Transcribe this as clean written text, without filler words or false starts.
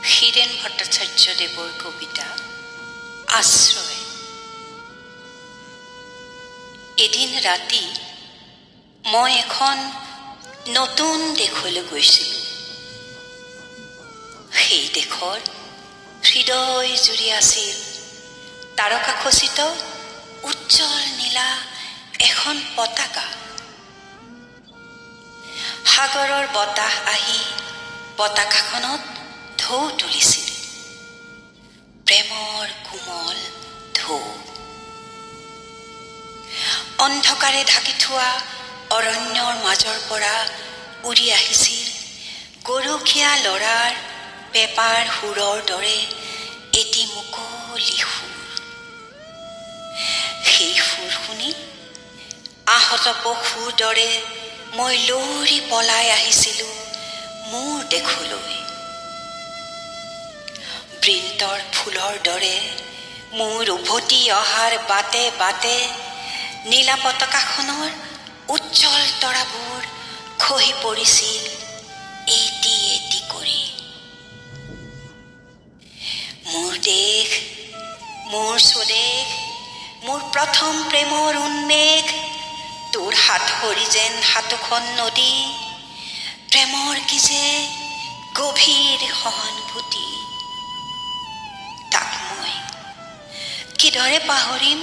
হীৰেণ ভট্টাচাৰ্যদেৱৰ কবিতা আশ্ৰয়। এদিন ৰাতি মই এখন নতুন দেশলৈ গৈছিলোঁ। সেই দেশৰ হৃদয় জুৰি আছিল তাৰকাখচিত উজ্জ্বল নীলা এখন পতাকা। সাগৰৰ বতাহ আহি পতাকাখনত ঢৌ তুলিছিল, প্ৰেমৰ কোমল ঢৌ। অন্ধকাৰে ঢাকি থোৱা অৰণ্যৰ মাজৰ পৰা উৰি আহিছিল গৰখীয়া ল'ৰাৰ পেপাৰ সুৰৰ দৰে এটি মুকলি সুৰ। সেই সুৰ শুনি আহত পশুৰ দৰে মই লৰি পলাই আহিছিলোঁ মোৰ দেশলৈ। বৃন্তৰ ফুলৰ দৰে মোৰ উভতি অহাৰ বাটে বাটে নীলা পতাকাখনৰ উজ্জ্বল তৰাবোৰ খহি পৰিছিল এটি এটি কৰি। মোৰ দেশ, মোৰ স্বদেশ, মোৰ প্ৰথম প্ৰেমৰ উন্মেষ, তোৰ হাত ভৰি যেন হাতোখন নদী, প্ৰেমৰ কি যে গভীৰ সহানুভূতি। তাক মই কিদৰে পাহৰিম